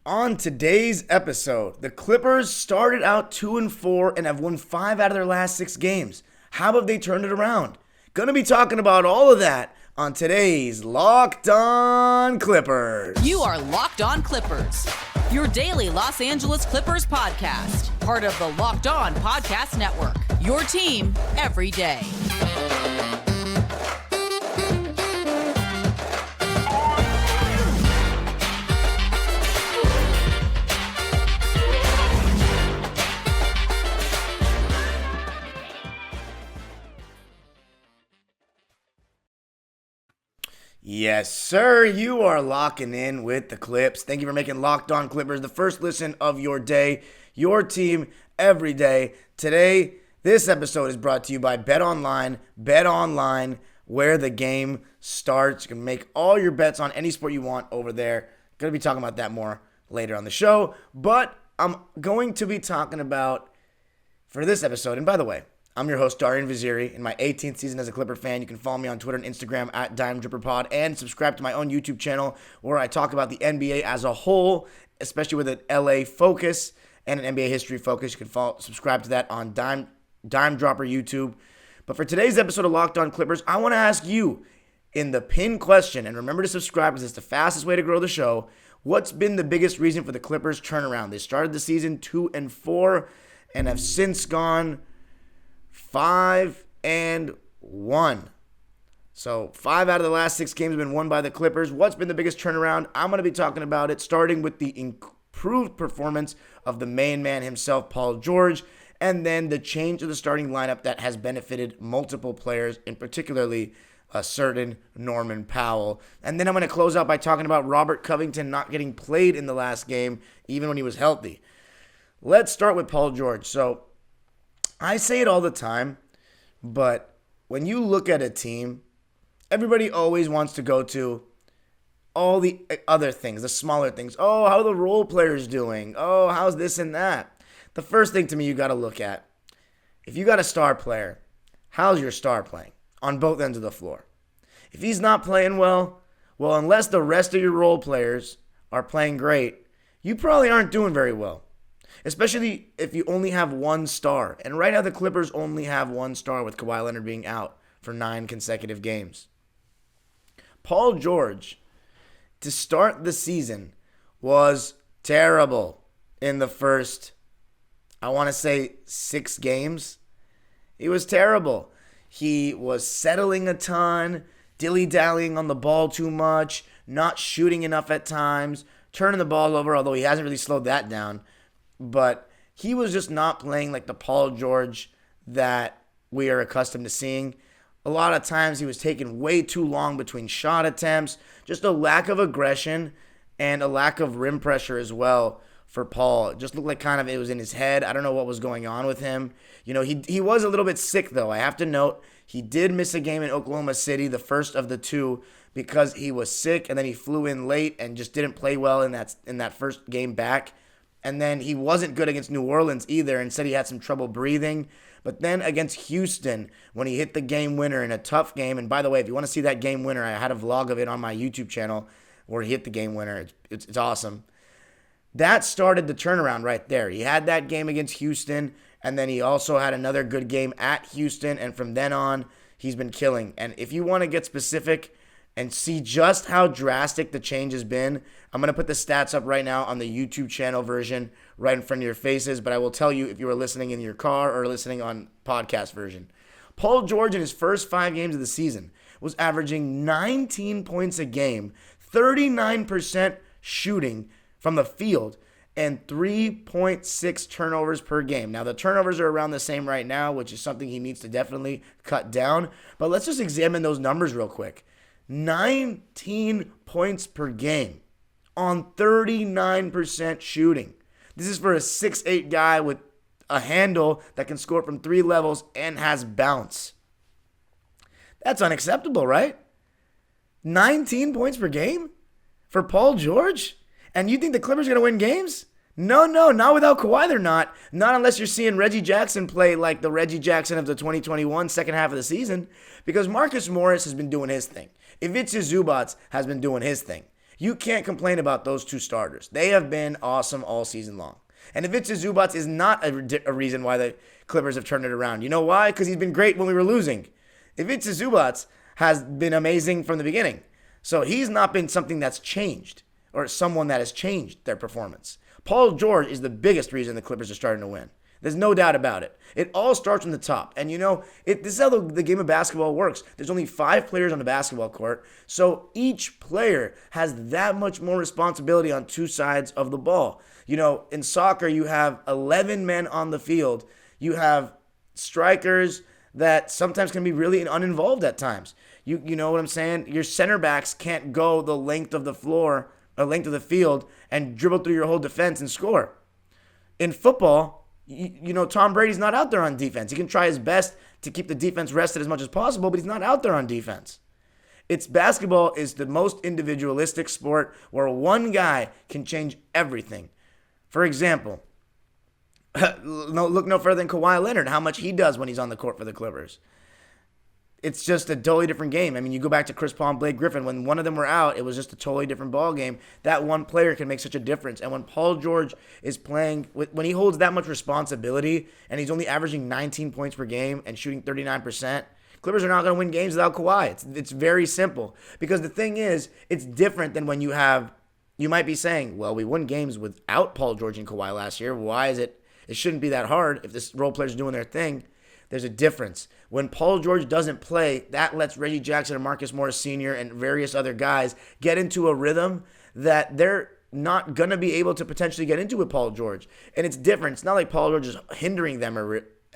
On today's episode, the Clippers started out 2-4 and have won 5 out of their last 6 games. How have they turned it around? Gonna be talking about all of that on today's Locked On Clippers. You are Locked On Clippers, your daily Los Angeles Clippers podcast, part of the Locked On Podcast Network, your team every day. Yes, sir. You are locking in with the Clips. Thank you for making Locked On Clippers the first listen of your day, your team every day. Today, this episode is brought to you by Bet Online. Bet Online, where the game starts. You can make all your bets on any sport you want over there. Going to be talking about that more later on the show. But I'm going to be talking about, for this episode, and by the way, I'm your host, Darian Vaziri. In my 18th season as a Clipper fan, you can follow me on Twitter and Instagram at DimeDripperPod and subscribe to my own YouTube channel where I talk about the NBA as a whole, especially with an LA focus and an NBA history focus. You can subscribe to that on Dime Dropper YouTube. But for today's episode of Locked On Clippers, I want to ask you in the pin question, and remember to subscribe because it's the fastest way to grow the show, what's been the biggest reason for the Clippers turnaround? They started the season 2-4 and have since gone 5-1. So 5 out of the last 6 games have been won by the Clippers. What's been the biggest turnaround? I'm going to be talking about it, starting with the improved performance of the main man himself, Paul George, and then the change of the starting lineup that has benefited multiple players, in particularly a certain Norman Powell. And then I'm going to close out by talking about Robert Covington not getting played in the last game, even when he was healthy. Let's start with Paul George. So I say it all the time, but when you look at a team, everybody always wants to go to all the other things, the smaller things. Oh, how are the role players doing? Oh, how's this and that? The first thing to me you got to look at, if you got a star player, how's your star playing on both ends of the floor? If he's not playing well, unless the rest of your role players are playing great, you probably aren't doing very well. Especially if you only have one star. And right now the Clippers only have one star with Kawhi Leonard being out for 9 consecutive games. Paul George, to start the season, was terrible in the first, I want to say, 6 games. He was terrible. He was settling a ton, dilly-dallying on the ball too much, not shooting enough at times, turning the ball over, although he hasn't really slowed that down. But he was just not playing like the Paul George that we are accustomed to seeing. A lot of times he was taking way too long between shot attempts, just a lack of aggression and a lack of rim pressure as well for Paul. It just looked like kind of it was in his head. I don't know what was going on with him. You know, he was a little bit sick though. I have to note he did miss a game in Oklahoma City, the first of the 2, because he was sick and then he flew in late and just didn't play well in that first game back. And then he wasn't good against New Orleans either and said he had some trouble breathing. But then against Houston, when he hit the game winner in a tough game, and by the way, if you want to see that game winner, I had a vlog of it on my YouTube channel where he hit the game winner. It's awesome. That started the turnaround right there. He had that game against Houston, and then he also had another good game at Houston, and from then on, he's been killing. And if you want to get specific and see just how drastic the change has been, I'm going to put the stats up right now on the YouTube channel version right in front of your faces, but I will tell you if you were listening in your car or listening on podcast version. Paul George in his first 5 games of the season was averaging 19 points a game, 39% shooting from the field, and 3.6 turnovers per game. Now, the turnovers are around the same right now, which is something he needs to definitely cut down, but let's just examine those numbers real quick. 19 points per game on 39% shooting. This is for a 6'8 guy with a handle that can score from 3 levels and has bounce. That's unacceptable, right? 19 points per game for Paul George? And you think the Clippers are going to win games? No, not without Kawhi they're not. Not unless you're seeing Reggie Jackson play like the Reggie Jackson of the 2021 second half of the season, because Marcus Morris has been doing his thing. Ivica Zubac has been doing his thing. You can't complain about those two starters. They have been awesome all season long. And Ivica Zubac is not a reason why the Clippers have turned it around. You know why? Because he's been great when we were losing. Ivica Zubac has been amazing from the beginning. So he's not been something that's changed or someone that has changed their performance. Paul George is the biggest reason the Clippers are starting to win. There's no doubt about it. It all starts from the top. And this is how the game of basketball works. There's only 5 players on the basketball court. So each player has that much more responsibility on 2 sides of the ball. In soccer, you have 11 men on the field. You have strikers that sometimes can be really uninvolved at times. You know what I'm saying? Your center backs can't go the length of the floor or length of the field and dribble through your whole defense and score. In football, Tom Brady's not out there on defense. He can try his best to keep the defense rested as much as possible, but he's not out there on defense. Basketball is the most individualistic sport where one guy can change everything. For example, look no further than Kawhi Leonard, how much he does when he's on the court for the Clippers. It's just a totally different game. I mean, you go back to Chris Paul and Blake Griffin. When one of them were out, it was just a totally different ball game. That one player can make such a difference. And when Paul George is playing, when he holds that much responsibility and he's only averaging 19 points per game and shooting 39%, Clippers are not going to win games without Kawhi. It's very simple. Because the thing is, it's different than when you might be saying, well, we won games without Paul George and Kawhi last year. Why is it? It shouldn't be that hard if this role players are doing their thing. There's a difference. When Paul George doesn't play, that lets Reggie Jackson and Marcus Morris Sr. and various other guys get into a rhythm that they're not going to be able to potentially get into with Paul George. And it's different. It's not like Paul George is hindering them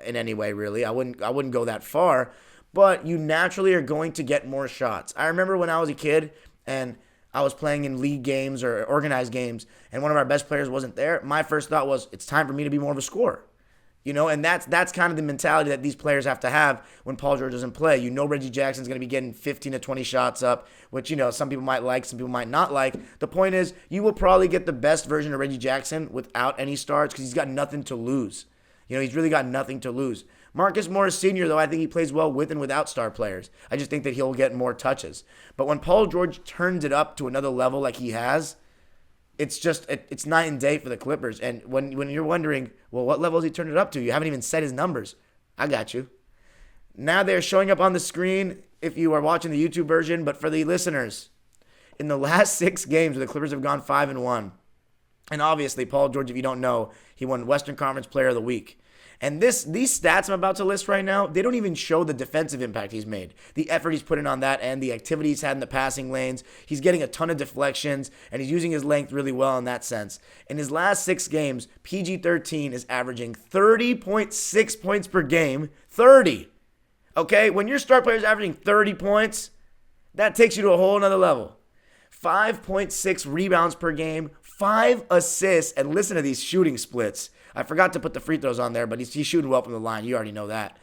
in any way, really. I wouldn't go that far. But you naturally are going to get more shots. I remember when I was a kid and I was playing in league games or organized games and one of our best players wasn't there, my first thought was, it's time for me to be more of a scorer. And that's kind of the mentality that these players have to have when Paul George doesn't play. Reggie Jackson's going to be getting 15 to 20 shots up, which, some people might like, some people might not like. The point is, you will probably get the best version of Reggie Jackson without any starts because he's got nothing to lose. He's really got nothing to lose. Marcus Morris Sr., though, I think he plays well with and without star players. I just think that he'll get more touches. But when Paul George turns it up to another level like he has, it's night and day for the Clippers. And when you're wondering, well, what level has he turned it up to? You haven't even said his numbers. I got you. Now they're showing up on the screen if you are watching the YouTube version. But for the listeners, in the last 6 games, the Clippers have gone 5-1. And obviously, Paul George, if you don't know, he won Western Conference Player of the Week. And these stats I'm about to list right now, they don't even show the defensive impact he's made. The effort he's put in on that end, the activity he's had in the passing lanes. He's getting a ton of deflections, and he's using his length really well in that sense. In his last 6 games, PG-13 is averaging 30.6 points per game. 30. Okay? When your star player is averaging 30 points, that takes you to a whole nother level. 5.6 rebounds per game, 5 assists, and listen to these shooting splits. I forgot to put the free throws on there, but he's shooting well from the line. You already know that.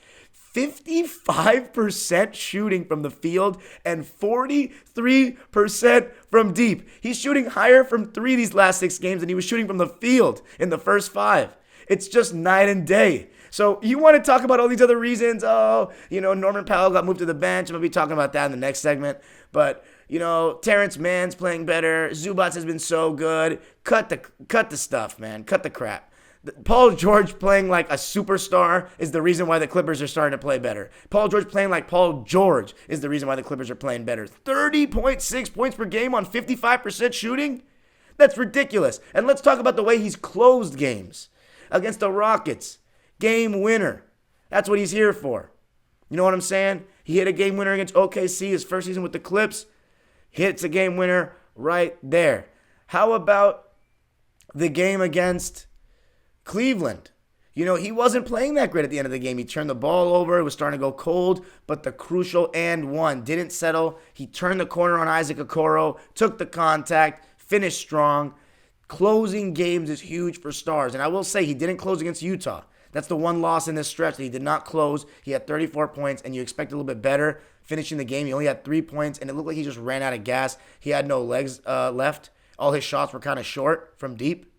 55% shooting from the field and 43% from deep. He's shooting higher from 3 these last 6 games than he was shooting from the field in the first 5. It's just night and day. So you want to talk about all these other reasons? Norman Powell got moved to the bench. I'm going to be talking about that in the next segment. But, Terrence Mann's playing better. Zubac has been so good. Cut the stuff, man. Cut the crap. Paul George playing like a superstar is the reason why the Clippers are starting to play better. Paul George playing like Paul George is the reason why the Clippers are playing better. 30.6 points per game on 55% shooting? That's ridiculous. And let's talk about the way he's closed games. Against the Rockets, game winner. That's what he's here for. You know what I'm saying? He hit a game winner against OKC his first season with the Clips. Hits a game winner right there. How about the game against Cleveland? He wasn't playing that great at the end of the game. He turned the ball over. It was starting to go cold, but the crucial and one didn't settle. He turned the corner on Isaac Okoro, took the contact, finished strong. Closing games is huge for stars. And I will say he didn't close against Utah. That's the one loss in this stretch that he did not close. He had 34 points, and you expect a little bit better finishing the game. He only had 3 points, and it looked like he just ran out of gas. He had no legs left. All his shots were kind of short from deep.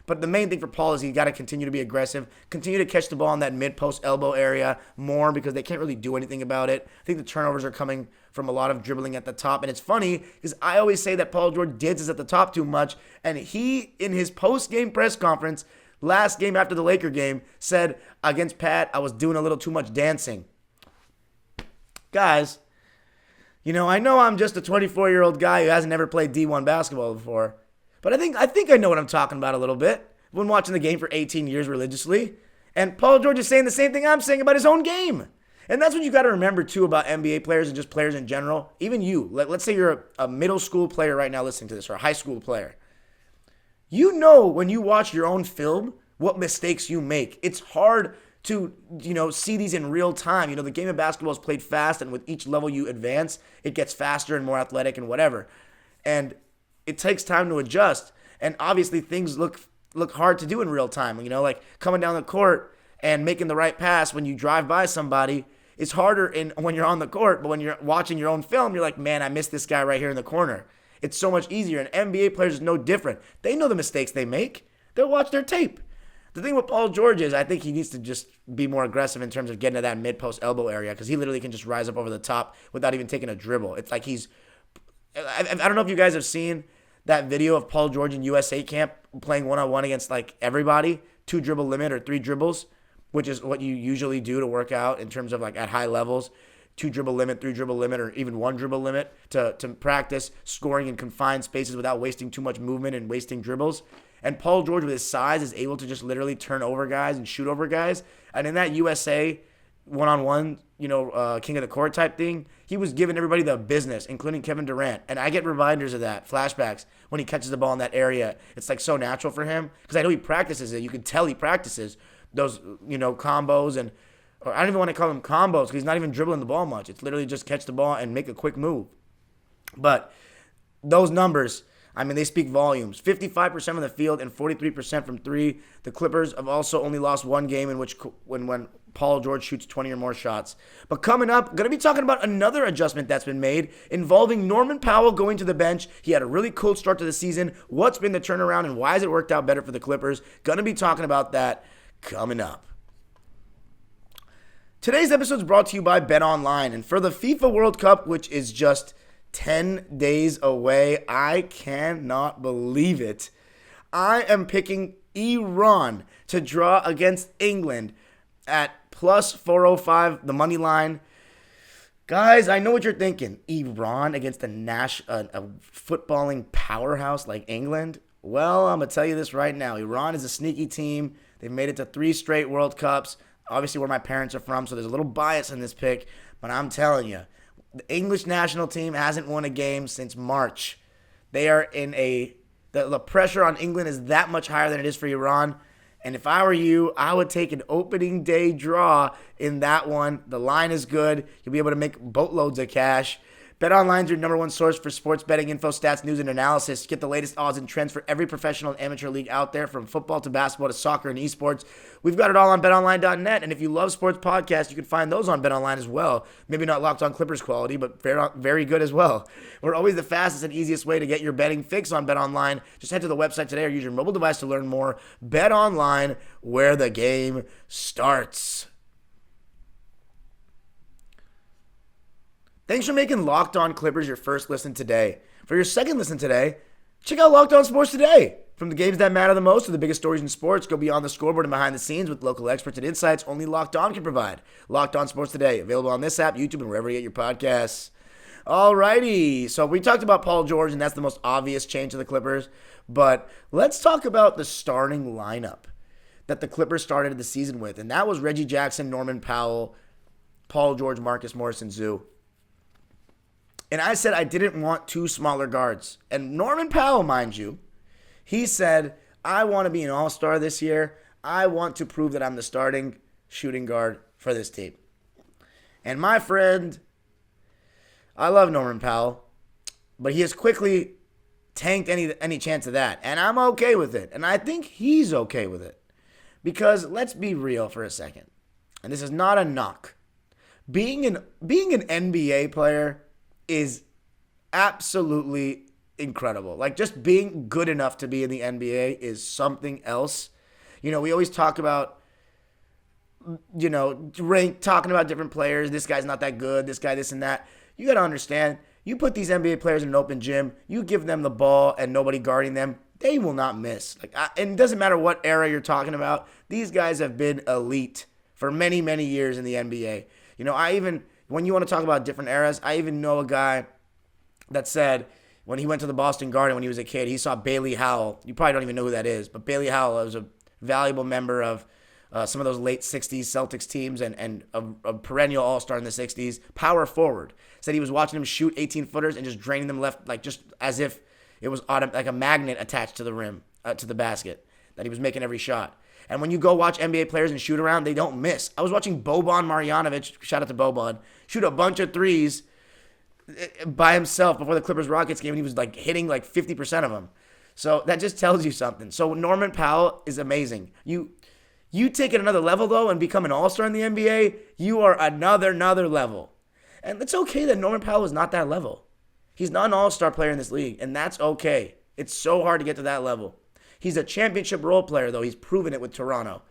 But the main thing for Paul is he got to continue to be aggressive, continue to catch the ball in that mid-post elbow area more because they can't really do anything about it. I think the turnovers are coming from a lot of dribbling at the top. And it's funny because I always say that Paul George dances at the top too much. And he, in his post-game press conference, last game after the Laker game, said against Pat, I was doing a little too much dancing. Guys, I know I'm just a 24-year-old guy who hasn't ever played D1 basketball before, but I think I know what I'm talking about a little bit. I've been watching the game for 18 years religiously, and Paul George is saying the same thing I'm saying about his own game. And that's what you got to remember, too, about NBA players and just players in general. Even you. Let's say you're a middle school player right now listening to this, or a high school player. You know when you watch your own film what mistakes you make. It's hard to, see these in real time. The game of basketball is played fast, and with each level you advance, it gets faster and more athletic and whatever. And it takes time to adjust. And obviously things look hard to do in real time. Like coming down the court and making the right pass when you drive by somebody is harder when you're on the court, but when you're watching your own film, you're like, man, I missed this guy right here in the corner. It's so much easier. And NBA players is no different. They know the mistakes they make. They'll watch their tape. The thing with Paul George is I think he needs to just be more aggressive in terms of getting to that mid-post elbow area because he literally can just rise up over the top without even taking a dribble. It's like I don't know if you guys have seen that video of Paul George in USA camp playing one-on-one against like everybody, 2 dribble limit or 3 dribbles, which is what you usually do to work out in terms of like at high levels. 2 dribble limit, 3 dribble limit, or even 1 dribble limit to practice scoring in confined spaces without wasting too much movement and wasting dribbles. And Paul George, with his size, is able to just literally turn over guys and shoot over guys. And in that USA one-on-one, king of the court type thing, he was giving everybody the business, including Kevin Durant. And I get reminders of that, flashbacks, when he catches the ball in that area. It's like so natural for him because I know he practices it. You can tell he practices those, combos or I don't even want to call them combos because he's not even dribbling the ball much. It's literally just catch the ball and make a quick move. But those numbers, they speak volumes. 55% from the field and 43% from 3. The Clippers have also only lost 1 game in which when Paul George shoots 20 or more shots. But coming up, going to be talking about another adjustment that's been made involving Norman Powell going to the bench. He had a really cool start to the season. What's been the turnaround and why has it worked out better for the Clippers? Going to be talking about that coming up. Today's episode is brought to you by BetOnline. And for the FIFA World Cup, which is just 10 days away, I cannot believe it. I am picking Iran to draw against England at plus 405, the money line. Guys, I know what you're thinking. Iran against a footballing powerhouse like England? Well, I'm going to tell you this right now. Iran is a sneaky team. They've made it to 3 straight World Cups. Obviously, where my parents are from, so there's a little bias in this pick. But I'm telling you, the English national team hasn't won a game since March. They are in the pressure on England is that much higher than it is for Iran. And if I were you, I would take an opening day draw in that one. The line is good. You'll be able to make boatloads of cash. BetOnline is your number 1 source for sports betting info, stats, news, and analysis. Get the latest odds and trends for every professional and amateur league out there, from football to basketball to soccer and esports. We've got it all on betonline.net, and if you love sports podcasts, you can find those on BetOnline as well. Maybe not Locked On Clippers quality, but very good as well. We're always the fastest and easiest way to get your betting fix on BetOnline. Just head to the website today or use your mobile device to learn more. BetOnline, where the game starts. Thanks for making Locked On Clippers your first listen today. For your second listen today, check out Locked On Sports Today. From the games that matter the most to the biggest stories in sports, go beyond the scoreboard and behind the scenes with local experts and insights only Locked On can provide. Locked On Sports Today, available on this app, YouTube, and wherever you get your podcasts. Alrighty, so we talked about Paul George, and that's the most obvious change to the Clippers. But let's talk about the starting lineup that the Clippers started the season with, and that was Reggie Jackson, Norman Powell, Paul George, Marcus Morris, and Zoo. And I said I didn't want 2 smaller guards. And Norman Powell, mind you, he said, I want to be an all-star this year. I want to prove that I'm the starting shooting guard for this team. And my friend, I love Norman Powell, but he has quickly tanked any chance of that. And I'm okay with it. And I think he's okay with it. Because let's be real for a second. And this is not a knock. Being an NBA player is absolutely incredible. Like, just being good enough to be in the NBA is something else. You know, we always talk about, you know, talking about different players. This guy's not that good. This guy, this and that. You got to understand, you put these NBA players in an open gym, you give them the ball and nobody guarding them, they will not miss. And it doesn't matter what era you're talking about. These guys have been elite for many, many years in the NBA. You know, when you want to talk about different eras, I even know a guy that said when he went to the Boston Garden when he was a kid, he saw Bailey Howell. You probably don't even know who that is, but Bailey Howell was a valuable member of some of those late 60s Celtics teams and a perennial all-star in the 60s, power forward. Said he was watching him shoot 18-footers and just draining them left, like just as if it was like a magnet attached to the rim, to the basket, that he was making every shot. And when you go watch NBA players and shoot around, they don't miss. I was watching Boban Marjanovic, shout out to Boban, shoot a bunch of threes by himself before the Clippers-Rockets game, and he was like hitting like 50% of them. So that just tells you something. So Norman Powell is amazing. You take it another level, though, and become an all-star in the NBA, you are another level. And it's okay that Norman Powell is not that level. He's not an all-star player in this league, and that's okay. It's so hard to get to that level. He's a championship role player, though. He's proven it with Toronto.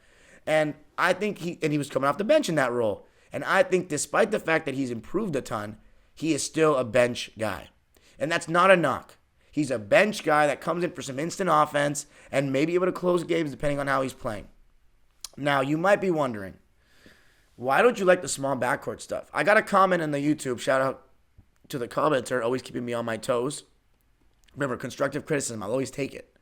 And I think he was coming off the bench in that role. And I think despite the fact that he's improved a ton, he is still a bench guy. And that's not a knock. He's a bench guy that comes in for some instant offense and may be able to close games depending on how he's playing. Now, you might be wondering, why don't you like the small backcourt stuff? I got a comment on the YouTube. Shout out to the commenter, always keeping me on my toes. Remember, constructive criticism, I'll always take it.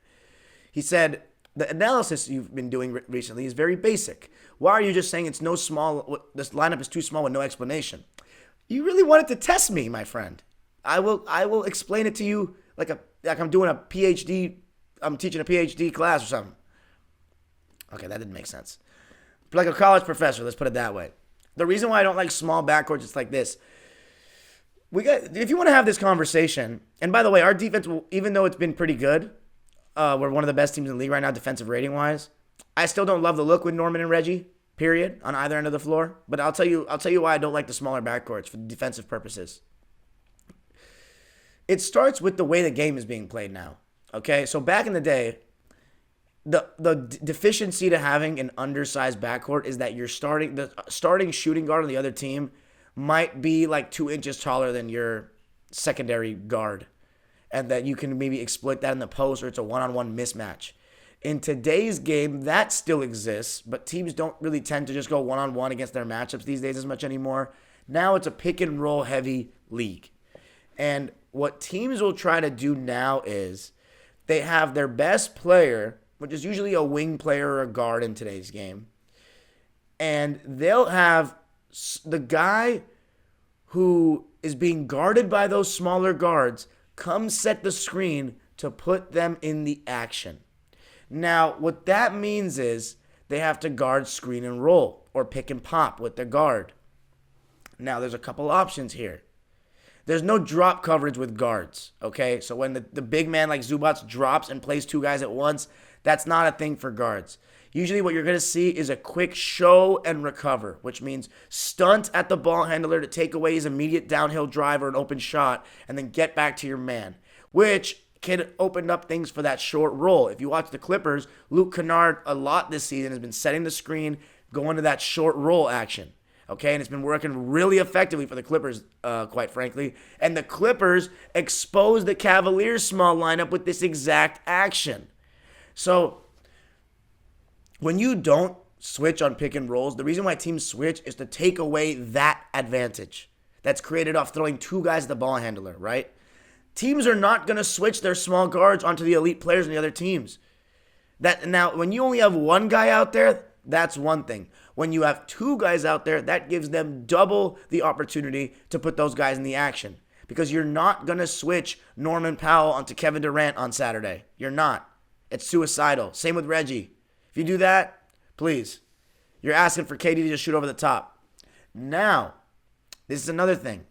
He said, the analysis you've been doing recently is very basic. Why are you just saying it's no small, this lineup is too small with no explanation? You really wanted to test me, my friend. I will explain it to you like I'm doing a PhD, I'm teaching a PhD class or something. Okay, that didn't make sense. Like a college professor, let's put it that way. The reason why I don't like small backcourts is like this. If you want to have this conversation, and by the way, our defense, even though it's been pretty good, we're one of the best teams in the league right now, defensive rating-wise. I still don't love the look with Norman and Reggie, period, on either end of the floor. But I'll tell you why I don't like the smaller backcourts for defensive purposes. It starts with the way the game is being played now. Okay, so back in the day, the deficiency to having an undersized backcourt is that the starting shooting guard on the other team might be like 2 inches taller than your secondary guard, and that you can maybe exploit that in the post, or it's a one-on-one mismatch. In today's game, that still exists, but teams don't really tend to just go one-on-one against their matchups these days as much anymore. Now it's a pick-and-roll heavy league. And what teams will try to do now is they have their best player, which is usually a wing player or a guard in today's game, and they'll have the guy who is being guarded by those smaller guards come set the screen to put them in the action. Now, what that means is they have to guard, screen, and roll, or pick and pop with the guard. Now, there's a couple options here. There's no drop coverage with guards, okay? So when the big man like Zubats drops and plays 2 guys at once, that's not a thing for guards. Usually what you're going to see is a quick show and recover, which means stunt at the ball handler to take away his immediate downhill drive or an open shot, and then get back to your man, which can open up things for that short roll. If you watch the Clippers, Luke Kennard a lot this season has been setting the screen, going to that short roll action. Okay, and it's been working really effectively for the Clippers, quite frankly. And the Clippers exposed the Cavaliers' small lineup with this exact action. So when you don't switch on pick and rolls, the reason why teams switch is to take away that advantage that's created off throwing 2 guys at the ball handler, right? Teams are not going to switch their small guards onto the elite players in the other teams. Now, when you only have 1 guy out there, that's one thing. When you have 2 guys out there, that gives them double the opportunity to put those guys in the action. Because you're not going to switch Norman Powell onto Kevin Durant on Saturday. You're not. It's suicidal. Same with Reggie. If you do that, please, you're asking for KD to just shoot over the top. Now, this is another thing.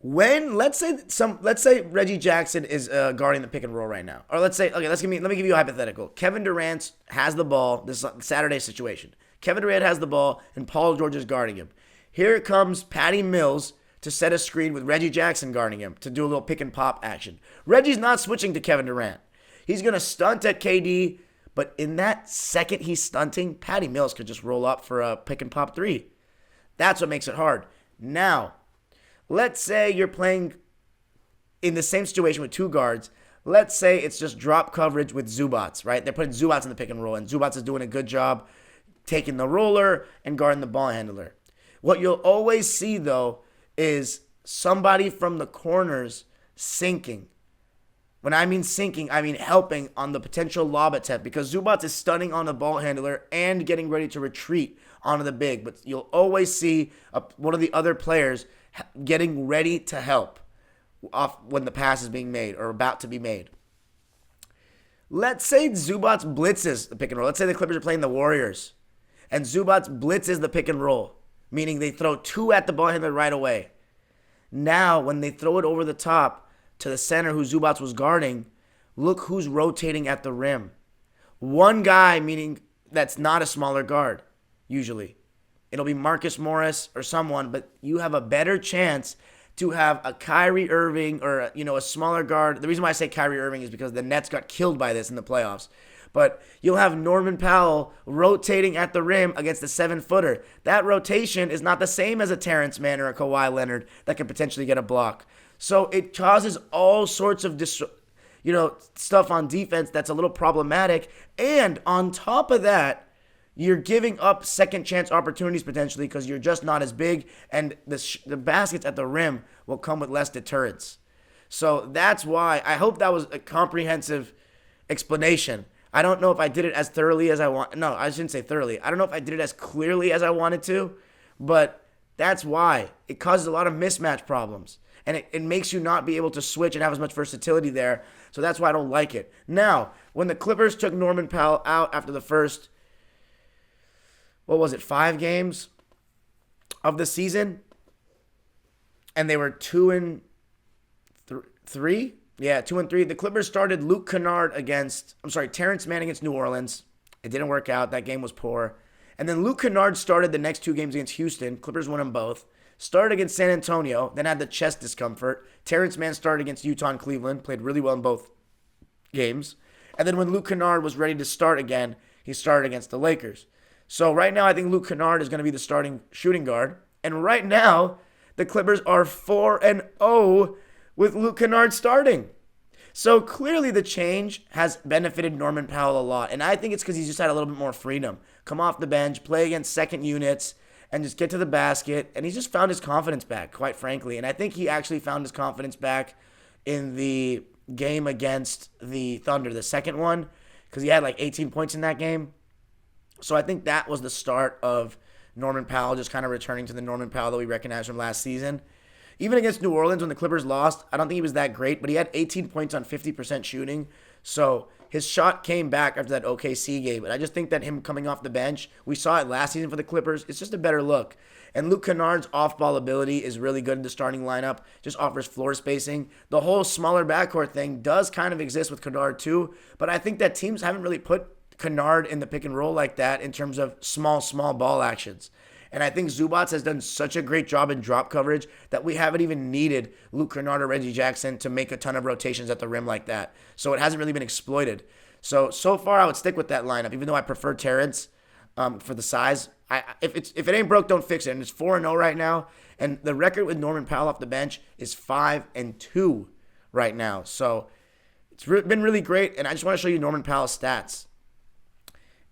When let's say Reggie Jackson is guarding the pick and roll right now, or let me give you a hypothetical. Kevin Durant has the ball. This Saturday situation. Kevin Durant has the ball, and Paul George is guarding him. Here comes Patty Mills to set a screen with Reggie Jackson guarding him to do a little pick and pop action. Reggie's not switching to Kevin Durant. He's going to stunt at KD, but in that second he's stunting, Patty Mills could just roll up for a pick and pop three. That's what makes it hard. Now, let's say you're playing in the same situation with two guards. Let's say it's just drop coverage with Zubats, right? They're putting Zubats in the pick and roll, and Zubats is doing a good job taking the roller and guarding the ball handler. What you'll always see, though, is somebody from the corners sinking. When I mean sinking, I mean helping on the potential lob attempt, because Zubats is stunning on the ball handler and getting ready to retreat onto the big. But you'll always see one of the other players getting ready to help off when the pass is being made or about to be made. Let's say Zubats blitzes the pick and roll. Let's say the Clippers are playing the Warriors, and Zubats blitzes the pick and roll, meaning they throw two at the ball handler right away. Now, when they throw it over the top to the center who Zubats was guarding, look who's rotating at the rim. One guy, meaning that's not a smaller guard, usually. It'll be Marcus Morris or someone, but you have a better chance to have a Kyrie Irving or a smaller guard. The reason why I say Kyrie Irving is because the Nets got killed by this in the playoffs. But you'll have Norman Powell rotating at the rim against the 7-footer. That rotation is not the same as a Terrence Mann or a Kawhi Leonard that could potentially get a block. So it causes all sorts of stuff on defense that's a little problematic. And on top of that, you're giving up second chance opportunities potentially because you're just not as big, and the baskets at the rim will come with less deterrence. So that's why I hope that was a comprehensive explanation. I don't know if I did it as thoroughly as I want. No, I shouldn't say thoroughly. I don't know if I did it as clearly as I wanted to, but that's why. It causes a lot of mismatch problems, and it makes you not be able to switch and have as much versatility there. So that's why I don't like it. Now, when the Clippers took Norman Powell out after the first, 5 games of the season, and they were 2-3? Yeah, 2-3. The Clippers started Terrence Mann against New Orleans. It didn't work out. That game was poor. And then Luke Kennard started the next 2 games against Houston. Clippers won them both. Started against San Antonio, then had the chest discomfort. Terrence Mann started against Utah and Cleveland, played really well in both games. And then when Luke Kennard was ready to start again, he started against the Lakers. So right now, I think Luke Kennard is going to be the starting shooting guard. And right now, the Clippers are 4-0 with Luke Kennard starting. So clearly the change has benefited Norman Powell a lot. And I think it's because he's just had a little bit more freedom. Come off the bench, play against second units, and just get to the basket. And he's just found his confidence back, quite frankly. And I think he actually found his confidence back in the game against the Thunder, the second one, because he had like 18 points in that game. So I think that was the start of Norman Powell just kind of returning to the Norman Powell that we recognize from last season. Even against New Orleans when the Clippers lost, I don't think he was that great, but he had 18 points on 50% shooting. So his shot came back after that OKC game. And I just think that him coming off the bench, we saw it last season for the Clippers, it's just a better look. And Luke Kennard's off-ball ability is really good in the starting lineup, just offers floor spacing. The whole smaller backcourt thing does kind of exist with Kennard too, but I think that teams haven't really put Kennard in the pick and roll like that in terms of small ball actions. And I think Zubats has done such a great job in drop coverage that we haven't even needed Luke Kennard or Reggie Jackson to make a ton of rotations at the rim like that. So it hasn't really been exploited. So far I would stick with that lineup, even though I prefer Terrence for the size. If it ain't broke, don't fix it. And it's 4-0 right now. And the record with Norman Powell off the bench is 5-2 right now. So it's been really great. And I just want to show you Norman Powell's stats.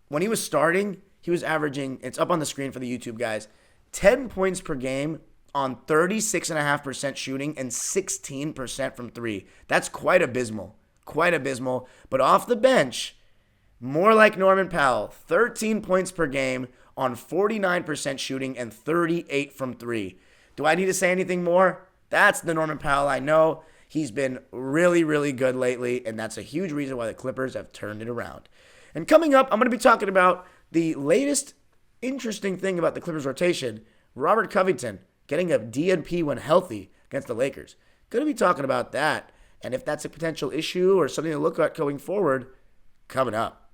When he was starting, he was averaging, it's up on the screen for the YouTube guys, 10 points per game on 36.5% shooting and 16% from 3. That's quite abysmal. But off the bench, more like Norman Powell, 13 points per game on 49% shooting and 38 from 3. Do I need to say anything more? That's the Norman Powell I know. He's been really, really good lately, and that's a huge reason why the Clippers have turned it around. And coming up, I'm going to be talking about the latest interesting thing about the Clippers rotation, Robert Covington getting a DNP when healthy against the Lakers. Going to be talking about that, and if that's a potential issue or something to look at going forward, coming up.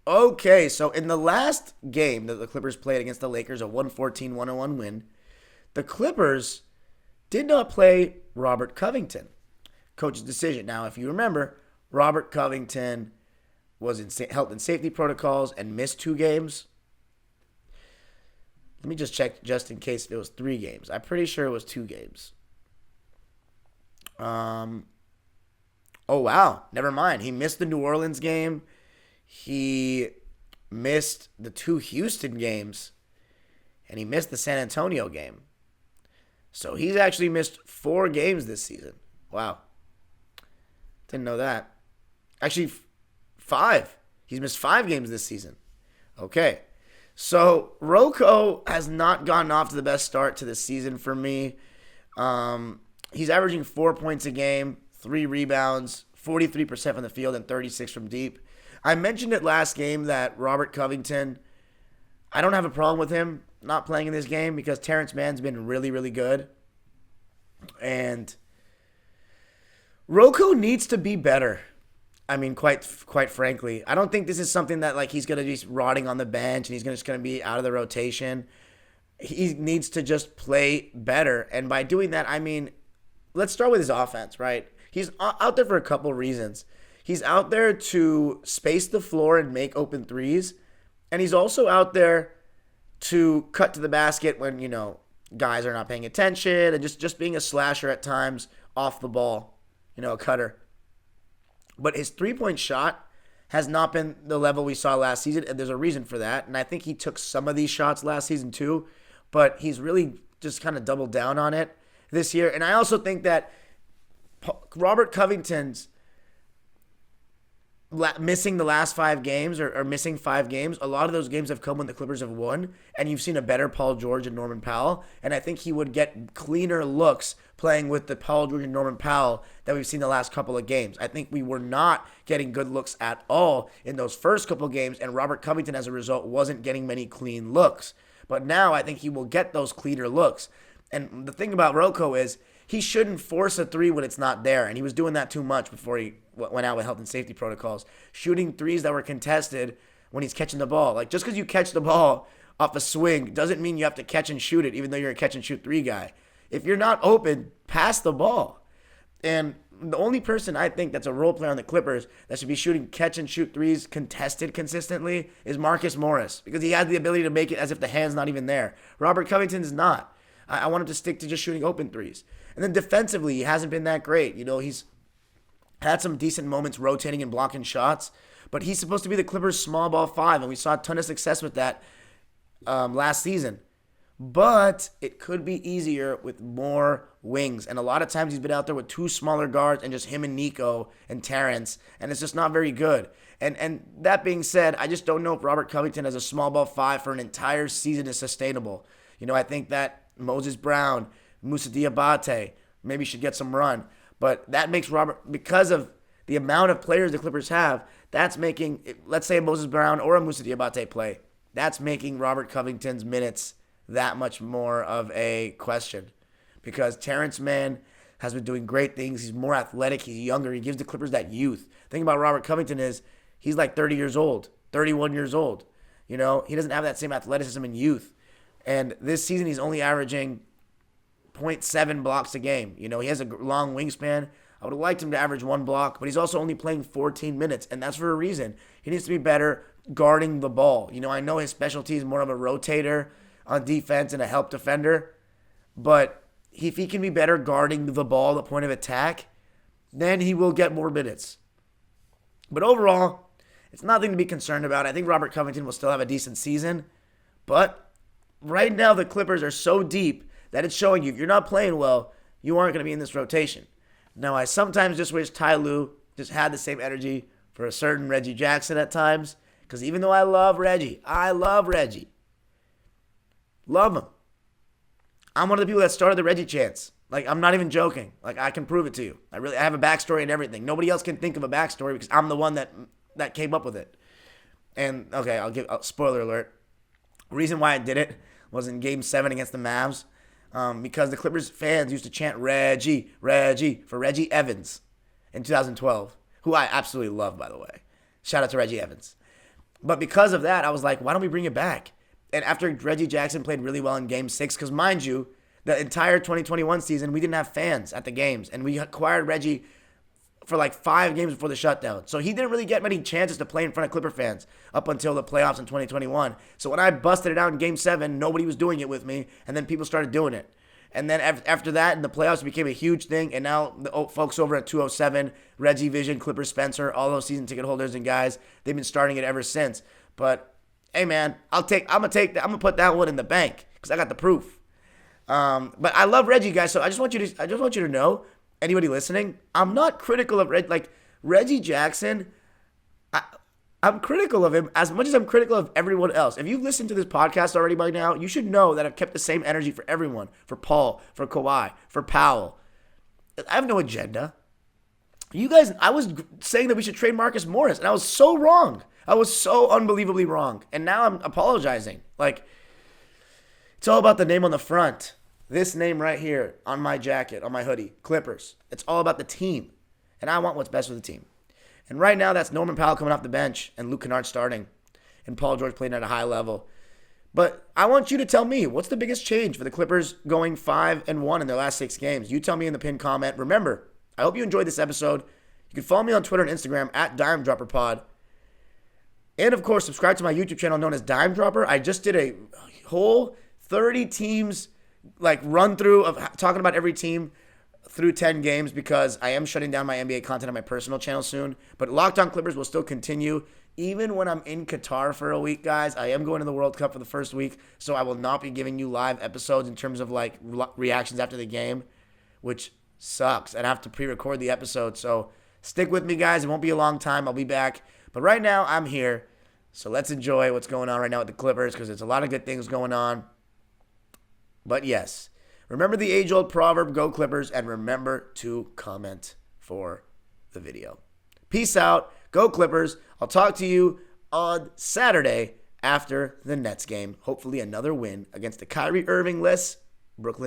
Okay, so in the last game that the Clippers played against the Lakers, a 114-101 win, The Clippers did not play Robert Covington. Coach's decision. Now, if you remember, Robert Covington was in health and safety protocols and missed 2 games. Let me just check just in case it was 3 games. I'm pretty sure it was 2 games. Oh, wow. Never mind. He missed the New Orleans game. He missed the 2 Houston games. And he missed the San Antonio game. So he's actually missed 4 games this season. Wow. Didn't know that. Actually, 5. He's missed 5 games this season. Okay. So Rocco has not gotten off to the best start to this season for me. He's averaging 4 points a game, 3 rebounds, 43% from the field, and 36 from deep. I mentioned it last game that Robert Covington, I don't have a problem with him not playing in this game because Terrence Mann's been really, really good. And Rocco needs to be better. I mean, quite frankly, I don't think this is something that like he's gonna be rotting on the bench and he's just gonna be out of the rotation. He needs to just play better, and by doing that, I mean, let's start with his offense. Right? He's out there for a couple reasons. He's out there to space the floor and make open threes, and he's also out there to cut to the basket when guys are not paying attention and just being a slasher at times off the ball, a cutter. But his three-point shot has not been the level we saw last season, and there's a reason for that. And I think he took some of these shots last season too, but he's really just kind of doubled down on it this year. And I also think that Robert Covington's missing the last 5 games or missing 5 games, a lot of those games have come when the Clippers have won, and you've seen a better Paul George and Norman Powell, and I think he would get cleaner looks playing with the Paul George and Norman Powell that we've seen the last couple of games. I think we were not getting good looks at all in those first couple of games, and Robert Covington, as a result, wasn't getting many clean looks. But now I think he will get those cleaner looks. And the thing about Rocco is he shouldn't force a 3 when it's not there, and he was doing that too much before he went out with health and safety protocols. Shooting 3s that were contested when he's catching the ball. Like, just because you catch the ball off a swing doesn't mean you have to catch and shoot it, even though you're a catch and shoot 3 guy. If you're not open, pass the ball. And the only person I think that's a role player on the Clippers that should be shooting catch and shoot 3s contested consistently is Marcus Morris, because he has the ability to make it as if the hand's not even there. Robert Covington is not. I want him to stick to just shooting open 3s. And then defensively, he hasn't been that great. He's had some decent moments rotating and blocking shots, but he's supposed to be the Clippers' small ball 5, and we saw a ton of success with that last season. But it could be easier with more wings, and a lot of times he's been out there with 2 smaller guards and just him and Nico and Terrence, and it's just not very good. And that being said, I just don't know if Robert Covington as a small ball 5 for an entire season is sustainable. I think that Moses Brown, Moussa Diabate maybe should get some run. But that makes Robert, because of the amount of players the Clippers have, that's making, let's say a Moses Brown or a Moussa Diabate play, that's making Robert Covington's minutes that much more of a question. Because Terrence Mann has been doing great things. He's more athletic. He's younger. He gives the Clippers that youth. The thing about Robert Covington is he's like 30 years old, 31 years old. He doesn't have that same athleticism in youth. And this season he's only averaging 0.7 blocks a game. He has a long wingspan. I would have liked him to average 1 block, but he's also only playing 14 minutes, and that's for a reason. He needs to be better guarding the ball. I know his specialty is more of a rotator on defense and a help defender, but if he can be better guarding the ball, the point of attack, then he will get more minutes. But overall, it's nothing to be concerned about. I think Robert Covington will still have a decent season, but right now the Clippers are so deep that it's showing you if you're not playing well, you aren't going to be in this rotation. Now, I sometimes just wish Ty Lue just had the same energy for a certain Reggie Jackson at times, because even though I love Reggie, love him. I'm one of the people that started the Reggie chants. Like, I'm not even joking. Like, I can prove it to you. I have a backstory and everything. Nobody else can think of a backstory because I'm the one that came up with it. And, okay, I'll give spoiler alert. The reason why I did it was in Game 7 against the Mavs. Because the Clippers fans used to chant Reggie, Reggie for Reggie Evans in 2012, who I absolutely love, by the way. Shout out to Reggie Evans. But because of that, I was like, why don't we bring it back? And after Reggie Jackson played really well in Game 6, because mind you, The entire 2021 season, we didn't have fans at the games, and we acquired Reggie for like 5 games before the shutdown. So he didn't really get many chances to play in front of Clipper fans up until the playoffs in 2021. So when I busted it out in Game 7, nobody was doing it with me, and then people started doing it. And then after that, in the playoffs, it became a huge thing. And now the folks over at 207, Reggie Vision, Clipper Spencer, all those season ticket holders and guys, they've been starting it ever since. But hey, man, I'm gonna put that one in the bank because I got the proof. But I love Reggie, guys. So I just want you to know, anybody listening, I'm not critical of Reggie Jackson. I'm critical of him as much as I'm critical of everyone else. If you've listened to this podcast already by now, you should know that I've kept the same energy for everyone. For Paul, for Kawhi, for Powell. I have no agenda. You guys, I was saying that we should trade Marcus Morris, and I was so wrong. I was so unbelievably wrong. And now I'm apologizing. It's all about the name on the front. This name right here on my jacket, on my hoodie, Clippers. It's all about the team. And I want what's best for the team. And right now, that's Norman Powell coming off the bench and Luke Kennard starting and Paul George playing at a high level. But I want you to tell me, what's the biggest change for the Clippers going 5-1 in their last 6 games? You tell me in the pinned comment. Remember, I hope you enjoyed this episode. You can follow me on Twitter and Instagram at DimeDropperPod. And, of course, subscribe to my YouTube channel known as Dime Dropper. I just did a whole 30 teams run through of talking about every team through 10 games because I am shutting down my NBA content on my personal channel soon. But Locked On Clippers will still continue. Even when I'm in Qatar for a week, guys, I am going to the World Cup for the first week, so I will not be giving you live episodes in terms of reactions after the game, which sucks. I'd have to pre-record the episode, so stick with me, guys. It won't be a long time. I'll be back. But right now, I'm here, so let's enjoy what's going on right now with the Clippers because there's a lot of good things going on. But yes, remember the age-old proverb, go Clippers, and remember to comment for the video. Peace out. Go Clippers. I'll talk to you on Saturday after the Nets game. Hopefully another win against the Kyrie Irving-less Brooklyn